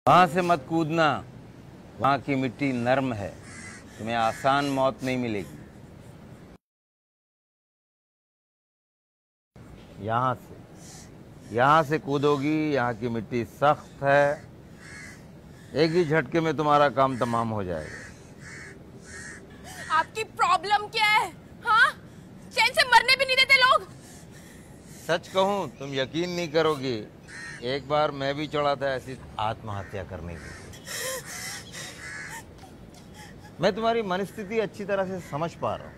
वहां से मत कूदना, वहां की मिट्टी नर्म है, तुम्हें आसान मौत नहीं मिलेगी। यहाँ से कूदोगी, यहाँ की मिट्टी सख्त है, एक ही झटके में तुम्हारा काम तमाम हो जाएगा। आपकी प्रॉब्लम क्या है? हाँ, चैन से मरने भी नहीं देते लोग। सच कहूं तुम यकीन नहीं करोगी, एक बार मैं भी चढ़ा था ऐसी आत्महत्या करने की। मैं तुम्हारी मनस्थिति अच्छी तरह से समझ पा रहा हूं।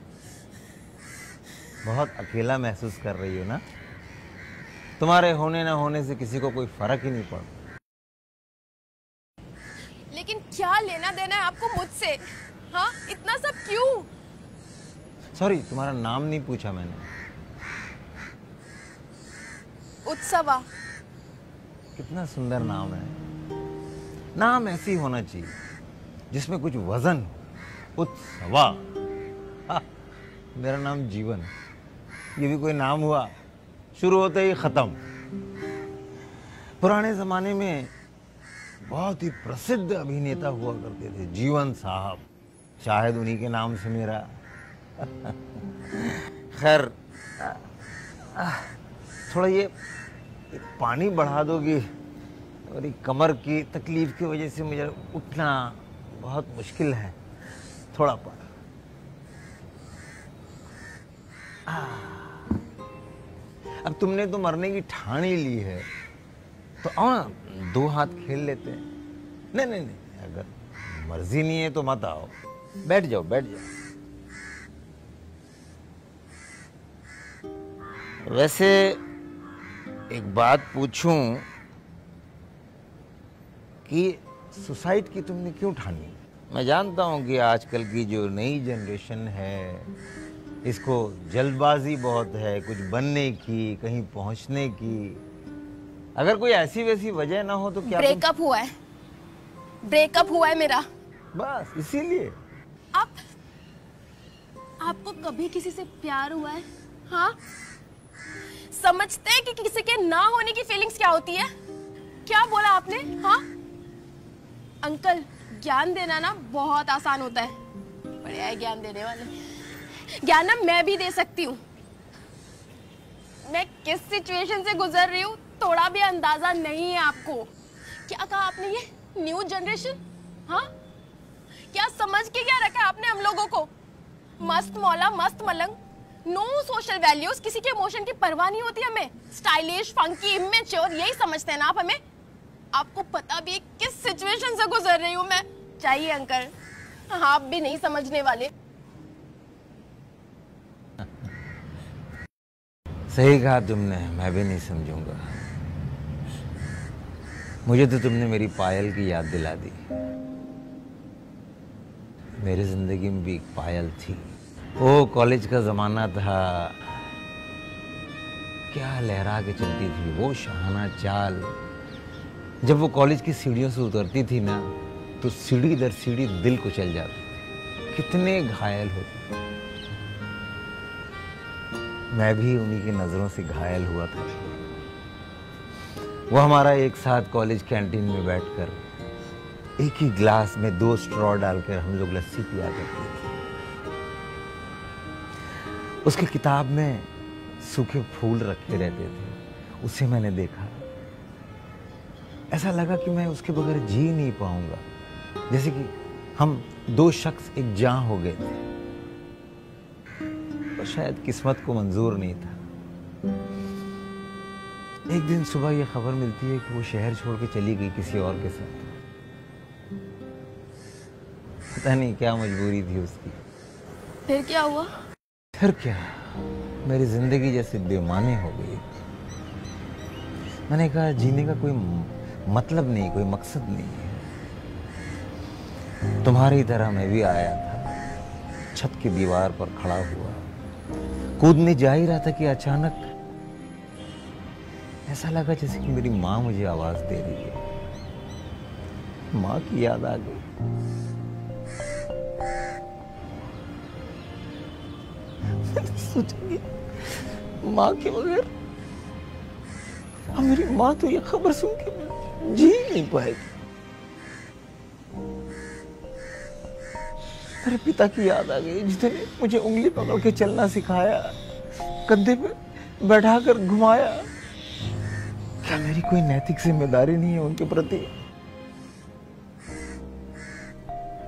बहुत अकेला महसूस कर रही हो ना? तुम्हारे होने ना होने से किसी को कोई फर्क ही नहीं पड़ता। लेकिन क्या लेना देना है आपको मुझसे? हाँ, इतना सब क्यों? सॉरी, तुम्हारा नाम नहीं पूछा मैंने। उत्सवा। कितना सुंदर नाम है। नाम ऐसी होना चाहिए जिसमें कुछ वजन हो। उत्सवा। मेरा नाम जीवन, ये भी कोई नाम हुआ? शुरू होते ही खत्म। पुराने जमाने में बहुत ही प्रसिद्ध अभिनेता हुआ करते थे, जीवन साहब, शायद उन्हीं के नाम से मेरा। खैर, थोड़ा ये पानी बढ़ा दोगी? और ये कमर की तकलीफ की वजह से मुझे उठना बहुत मुश्किल है। थोड़ा पानी। अब तुमने तो मरने की ठान ही ली है, तो आओ ना, दो हाथ खेल लेते हैं। नहीं नहीं नहीं, अगर मर्जी नहीं है तो मत आओ, बैठ जाओ बैठ जाओ। वैसे एक बात पूछूं कि सुसाइड की तुमने क्यों ठानी? मैं जानता हूं कि आजकल की जो नई जनरेशन है, इसको जल्दबाजी बहुत है कुछ बनने की, कहीं पहुंचने की। अगर कोई ऐसी वैसी वजह ना हो तो क्या? ब्रेकअप हुआ है, ब्रेकअप हुआ है मेरा, बस इसीलिए। आपको कभी किसी से प्यार हुआ है? हाँ, समझते हैं कि किसी के ना होने की फीलिंग्स क्या होती है? क्या बोला आपने? हाँ अंकल, ज्ञान देना ना बहुत आसान होता है, बढ़िया है ज्ञान देने वाले। ज्ञान ना मैं भी दे सकती हूँ। मैं किस सिचुएशन से गुजर रही हूँ थोड़ा भी अंदाजा नहीं है आपको। क्या कहा आपने? ये न्यू जनरेशन? हाँ, क्या समझ के क्या रखा आपने हम लोगों को? मस्त मौला मस्त मलंग, नो सोशल वैल्यूज, किसी के इमोशन की परवाह नहीं होती हमें, स्टाइलिश फंकी इमेच्योर, यही समझते हैं ना आप हमें। आपको पता भी है किस सिचुएशन से गुजर रही हूँ मैं। चाहिए अंकल, आप भी नहीं समझने वाले। सही कहा तुमने, मैं भी नहीं समझूंगा। मुझे तो तुमने मेरी पायल की याद दिला दी। मेरी जिंदगी में भी एक पायल थी। वो कॉलेज का जमाना था, क्या लहरा के चलती थी वो शाहाना चाल। जब वो कॉलेज की सीढ़ियों से उतरती थी ना, तो सीढ़ी दर सीढ़ी दिल को चल जाती थी। कितने घायल होते। मैं भी उन्हीं की नजरों से घायल हुआ था। वो हमारा एक साथ कॉलेज कैंटीन में बैठकर एक ही ग्लास में 2 स्ट्रॉ डालकर हम लोग लस्सी पिया करते थे। उसकी किताब में सूखे फूल रखे रहते थे, उसे मैंने देखा। ऐसा लगा कि मैं उसके बगैर जी नहीं पाऊंगा, जैसे कि हम 2 शख्स एक जान हो गए थे। और शायद किस्मत को मंजूर नहीं था। एक दिन सुबह ये खबर मिलती है कि वो शहर छोड़ के चली गई किसी और के साथ। पता नहीं क्या मजबूरी थी उसकी। फिर क्या हुआ? फिर क्या, मेरी जिंदगी जैसे बेमानी हो गई। मैंने कहा जीने का कोई मतलब नहीं, कोई मकसद नहीं है। तुम्हारी तरह मैं भी आया था, छत की दीवार पर खड़ा हुआ, कूदने जा ही रहा था कि अचानक ऐसा लगा जैसे कि मेरी माँ मुझे आवाज दे रही है। माँ की याद आ गई। मैंने सोचा कि माँ के बगैर अब मेरी माँ तो ये खबर सुन के जी नहीं पाएगी। मेरे पिता की याद आ गई जिसने मुझे उंगली पकड़ के चलना सिखाया, कंधे पे बैठाकर घुमाया। क्या मेरी कोई नैतिक जिम्मेदारी नहीं है उनके प्रति?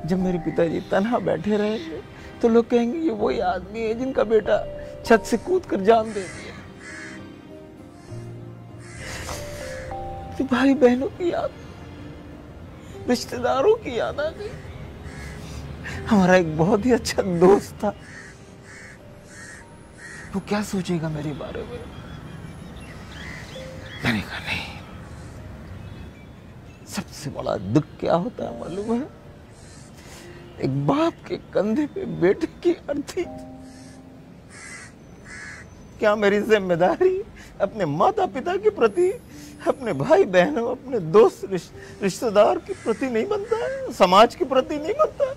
जब मेरे पिताजी तन्हा बैठे रहेंगे तो लोग कहेंगे ये वही आदमी है जिनका बेटा छत से कूद कर जान दे दिया। तो भाई बहनों की याद, रिश्तेदारों की याद आ गई। हमारा एक बहुत ही अच्छा दोस्त था, वो क्या सोचेगा मेरे बारे में? मैंने कहा नहीं, सबसे बड़ा दुख क्या होता है मालूम है? एक बाप के कंधे पे बेटे की अर्थी। क्या मेरी जिम्मेदारी अपने माता पिता के प्रति, अपने भाई बहनों, अपने दोस्त रिश्तेदार के प्रति नहीं बनता है? समाज के प्रति नहीं बनता है?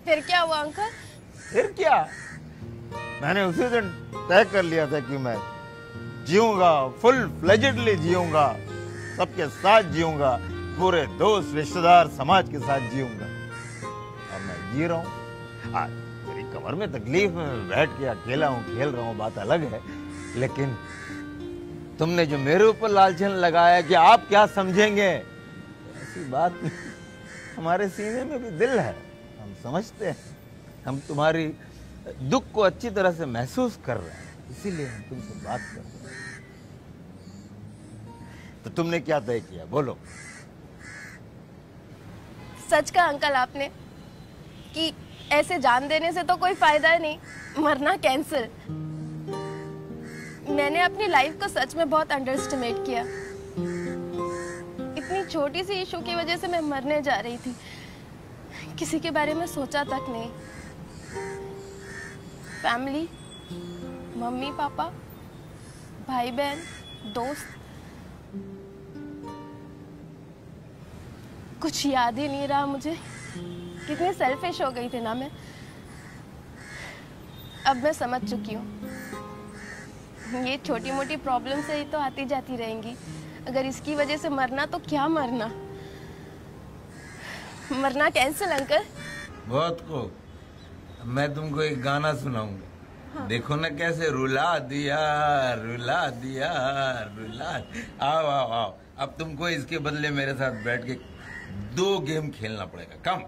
फिर क्या हुआ अंकल? फिर क्या, मैंने उसी दिन तय कर लिया था कि मैं जीऊंगा, फुल फ्लेजेडली जीऊंगा, सबके साथ जीऊंगा, पूरे दोस्त रिश्तेदार समाज के साथ जीऊंगा। और मैं जी रहा हूँ। आज मेरी कमर में तकलीफ है, बैठ के अकेला हूँ, खेल रहा हूँ, बात अलग है। लेकिन तुमने जो मेरे ऊपर लालचन लगाया कि आप क्या समझेंगे, ऐसी बात नहीं। हमारे सीने में भी दिल है, हम समझते हैं, हम तुम्हारी दुख को अच्छी तरह से महसूस कर रहे हैं, इसीलिए हम तुमसे बात कर रहे हैं। तो तुमने क्या तय किया, बोलो? सच कहा अंकल आपने कि ऐसे जान देने से तो कोई फायदा ही नहीं, मरना कैंसिल। मैंने अपनी लाइफ को सच में बहुत अंडरएस्टिमेट किया। इतनी छोटी सी इशू की वजह से मैं मरने जा रही थी, किसी के बारे में सोचा तक नहीं। फैमिली, मम्मी पापा, भाई बहन, दोस्त, कुछ याद ही नहीं रहा मुझे। कितनी सेल्फिश हो गई थी ना मैं। अब मैं समझ चुकी हूँ, ये छोटी मोटी प्रॉब्लम से ही तो आती जाती रहेंगी। अगर इसकी वजह से मरना तो क्या मरना, मरना कैंसिल अंकल। बहुत को मैं तुमको एक गाना सुनाऊंगा। हाँ। देखो ना कैसे रुला दिया, रुला दिया, रुला। आओ आओ आओ, अब तुमको इसके बदले मेरे साथ बैठ के 2 गेम खेलना पड़ेगा। कम